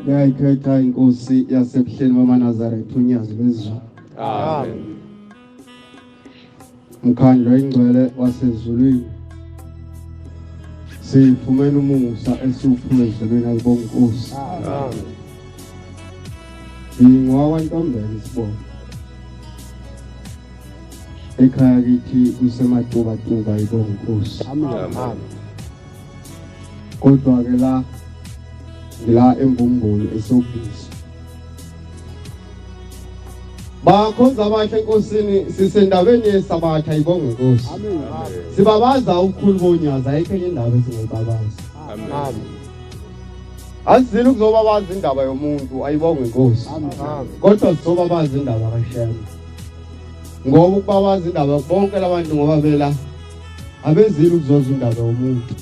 Ngayikhetha inkosi yasebuhleni bamaNazaretha unyazi lwezulu. Amen. Mkhandlo ingcwele wasezulwini. Sifumene umusa esuphume ezulwini ayibonga inkosi. Amen. Ngwakwantombela sibona. Ekhaya kithi kusematuba ayibonga inkosi. Amen. Kodwa ke la embumbulu esobisi. Bakhonza abahle enkosini sisendaweni yesabatha ayibonga inkosi. Amen. Sibabaza ukukhulu bonyaza ayikho enye indaba esingayibabaza. Amen. Asizile ukuzobabaza indaba yomuntu ayibonga inkosi. Amen. Kodwa sizobabaza indaba kaShembe. Ngoba ukubabaza indaba bonke labantu ngoba vela abezile ukuzoza indaba yomuntu.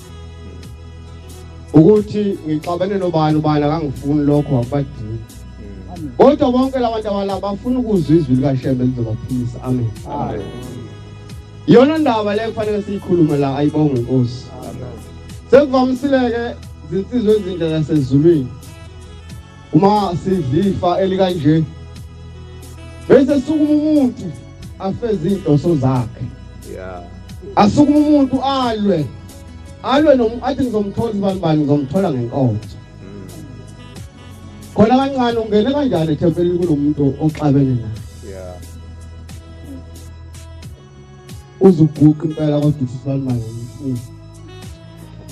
Ukuthi ngixabene nobani akangifuni lokho akubadini. Kodwa bonke labantu abalapha bafuna ukuzwa izwi likaShembe lizobaphilisa. Amen. Amen. Iyona ndaba le kufanele siyikhulume la ayibonga inkosi. Amen. Sekuvamisileke zinsizwe ezinhle zasezulwini. Uma sidlifa elikanje bese sukuma umuntu afeze inhloso zakhe. Yeah. Asukuma umuntu alwe athi ngizomthola ibani ngizomthola ngenkonzo. Khona kancane ungene kanjani ethempelini kulomuntu oxabene naye. Yeah. Uzuguqa impela kodwa usibani manje.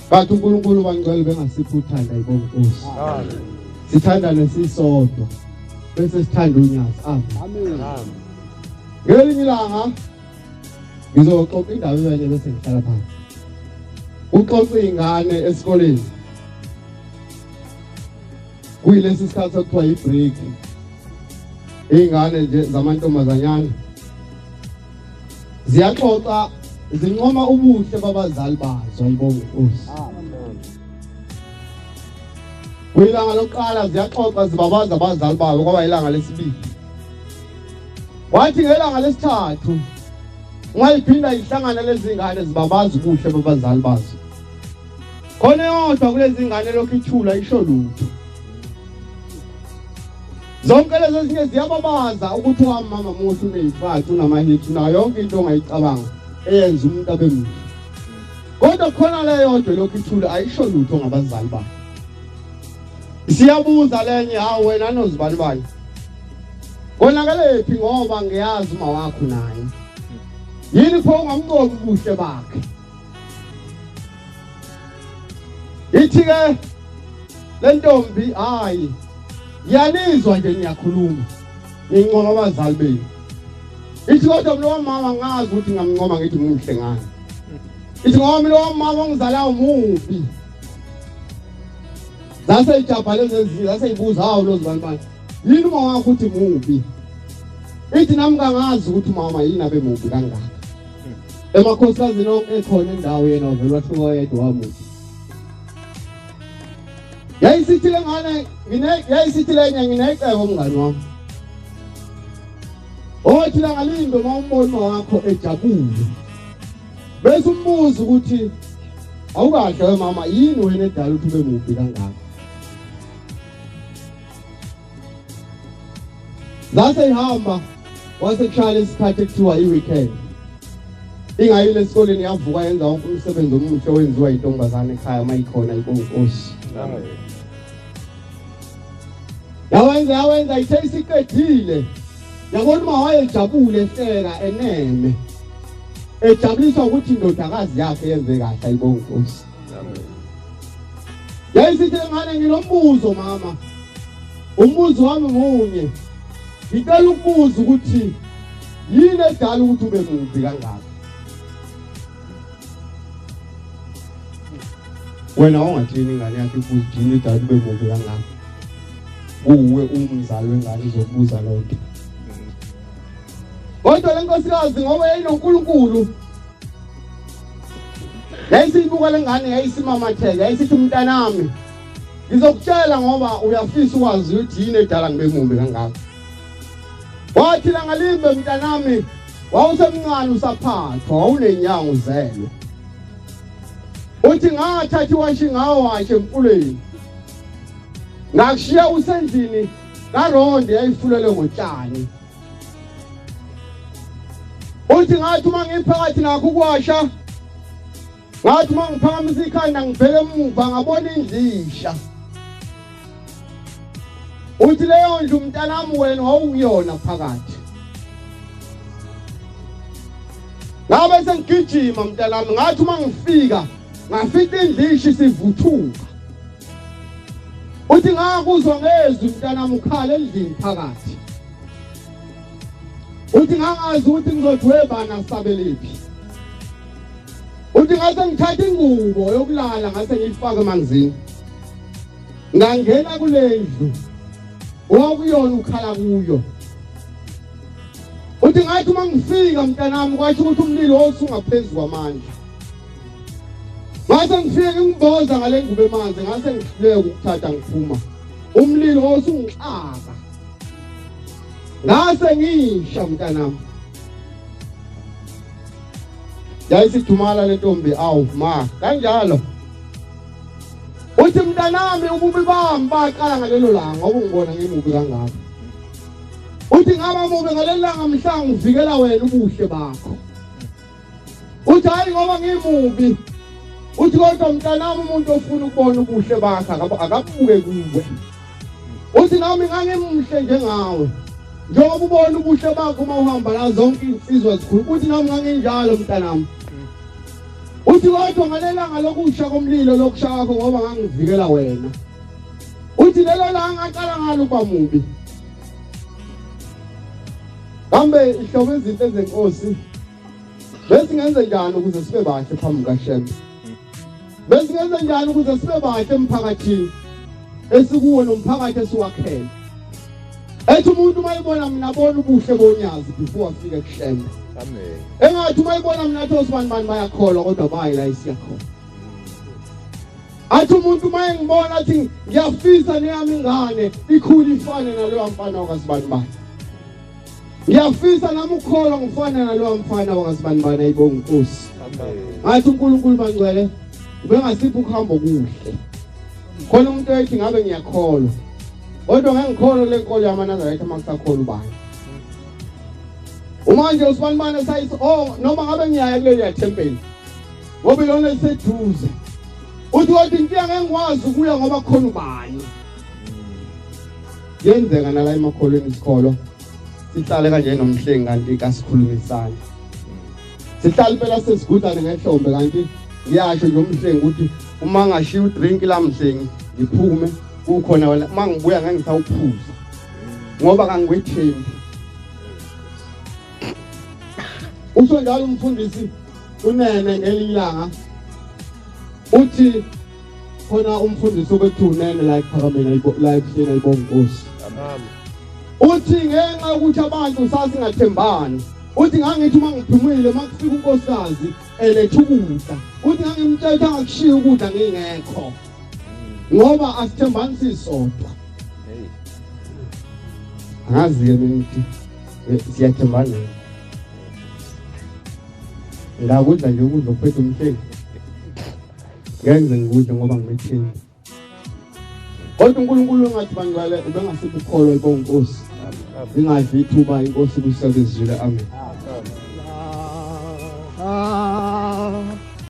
Kanti uNkulunkulu bangcwele bengasiphi uthanda ayibonga inkosi. Amen. Sithanda nesisodwa bese sithanda unyazi. Amen. Amen. Ngelinye ilanga ngizoxoxa indaba enye bese ngihlala phansi. Uxoxa ingane esikoleni. Kuyilesi sikhathi okuthiwa i-break. Ingane nje zamantombazanyana ziyaxoxa zincoma ubuhle babazali bazo ayibonga inkosi. Amen. Kuyilanga lokuqala ziyaxoxa zibabaza abazali babo kwaba ilanga lesibili. Wathi ngelanga lesithathu ungayiphinda ihlangana lezi ngane zibabaza ubuhle babazali bazo. Khona yodwa kulezi ngane lokhu ithula isho lutho. Zonke lezi ezinye ziyababaza ukuthi uMama muhle uneyifathi unamahithi nayo yonke into ongayicabanga eyenza umuntu abe muhle. Kodwa khona le yodwa lokhu ithula ayisho lutho ngabazali bakhe. Siyabuza lenye hawo wena nozibani bani. Konakalephi ngoba ngiyazi uma wakho naye. Yini pho ungamqobi ubuhle bakhe. Ithi ke lentombi hayi yanizwa nje niyakhuluma. Ngincoma abazali benu. Ithi kodwa lo mama ngazi ukuthi ngamncoma ngithi muhle ngani. Ithi ngoba lo mama ongizalayo umubi. Zase ijabha lezi zaseyibuza hawo lozibani bani. Yini uma wakho uthi mubi. Ithi nami kangazi ukuthi mama yini abe mubi kangaka. Emakhosazini onke ekhona indawo yena ovela wahluka yedwa wamubi. Yayisithi lengane yayisithi lenye nginecebo umngani wami. Othi la ngalindo mawumbona wakho ejabule. Bese umbuza ukuthi awukahle we mama yini wena edala ukuthi ube mubi kangaka. Zase ihamba wasekushaya isikhathi ekuthiwa i-weekend. Ingayile esikoleni yavuka yenza wonke umsebenzi omuhle owenziwa intombazane ekhaya mayikhona ayibonga inkosi. Amen. yawenza ithe isiqedile yabona uma wayejabule ehleka eneme ejabuliswa ukuthi indodakazi yakhe yenze kahle ayibonga Nkosi. Amen. Yayisithi ngane nginombuzo mama. Umbuzo wami munye. Ngicela ukubuza ukuthi yini edala ukuthi ube mubi kangaka? Wena ungathini ingane yakhe ukuthi yini edala ube mubi kangaka? Uwe umzali wengane uzobuza lonke. Kodwa lenkosikazi ngoba yayinoNkulunkulu yayisibuka lengane yayisimamatheka yayisithi Mntanami ngizokutshela ngoba uyafisa ukwazi ukuthi yini edala ngibe mubi kangaka. Wathi la ngalimbe Mntanami wawusemncane usaphathwa wawunenyango uzelwe. Uthi ngathathi washi ngawo washe emfuleni. Ngakushiya usendlini karonde yayifulele ngotshani. Uthi ngathi uma ngiphakathi nakho ukwasha ngathi uma ngiphakamisa ikhanda ngibheke emuva ngabona indlisha. Uthi leyo ndlu Mntanami wena wawuyona phakathi. Ngabe sengigijima Mntanami ngathi uma ngifika ngafika indlisha isivuthuka. Uthi ngakuzwa ngezwi Mntanami ukhala endlini phakathi. Uthi ngangazi ukuthi ngizodwebana sabelephi. Uthi ngase ngithatha ingubo yokulala ngase ngiyifaka emanzini. Ngangena kule ndlu. Wakuyona ukhala kuyo. Uthi ngathi uma ngifika Mntanami kwasho ukuthi umlilo osungaphezulu kwamandla. Ngase ngifike ngimboza ngale ngubo emanzi ngase ngihluleke ukuthatha ngiphuma. Umlilo osungixaka. Ngase ngisha Mntanami. Yayisithumala lentombi awu ma kanjalo. Uthi Mntanami ububi bami baqala ngalelo langa ngoba ngibona ngimubi kangaka. Uthi ngaba mubi ngalelo langa Mhla ngivikela wena ubuhle bakho. Uthi hayi ngoba ngimubi. Uthi kodwa Mntanami umuntu ofuna ukubona ubuhle bakhe akabuke kuwe. Uthi nami ngangimuhle njengawe. Njengoba ubona ubuhle bakho uma uhamba la zonke insizwa zikhulu. Uthi nami nganginjalo Mntanami. Uthi kodwa ngalelanga lokusha komlilo lokusha kwakho ngoba ngangivikela wena. Uthi lelo langa ngaqala ngalo kuba mubi. Kambe ihlobo izinto ezenkosi bese ngenze njani ukuze sibe bahle phambi kaShembe? Bese ngenze njani ukuze sibe bahle emphakathini esikuwo nomphakathi esiwakhela? Ethi umuntu mayibona mina bona ubuhle bonyazi before afike kuShembe. Amen. Engathi mayibona mina thosi bani bayakholwa kodwa bayila isiyakhona. Athi umuntu mayengibona athi ngiyafisa neyami ingane ikhulu ifane naloya mfana wakasibani. Ngiyafisa nami ukholwa ngifana naloya mfana wakasibani ayibonga Nkosi. Amen. Athi uNkulunkulu bangcwele ubengasiphi ukuhamba kuhle. Khona umuntu ethi ngabe ngiyakholwa. Kodwa ngengikholwa lenkolo yamaNazaretha makusakholwa ubani. Umanje usibani sayithi noma ngabe ngiyaya kuleli thempeli. Ngoba ilona liseduze. Uthi kodwa inkinga ngengikwazi ukuya ngoba khona ubani. Yenzeka nala emakholweni isikolo. Sihlale kanje nomhlengi kanti kasikhulumisana. Sihlale phela sesigudane ngehlombe kanti ngiyasho nje umhlengi ukuthi uma ngashiya udrink la mhlengi ngiphume kukhona wena mangibuya ngangisawuphuza ngoba kangiwethembi. Usho njalo umfundisi unene ngelilanga uthi khona umfundisi obethu unene la ePhakameni la ehleni ayibonga Nkosi. Amen. Uthi ngenxa ukuthi abantu sasingathembani. Uthi ngangithi uma ngiphumile makufika unkosikazi eletha ukudla. Uthi ngangimthetha ngakushiya ukudla ngingekho. Ngoba asithembani sisodwa. Angazi ke mina siyathembana. Ngakudla nje ukudla uphethe umhlengi. Ngenze ngikudla ngoba ngimethemba. Kodwa uNkulunkulu ngathi bangcwele ubengasiphi ukholwa ayibonga Nkosi. Ingadli ithuba inkosi kusebenzile. Amen.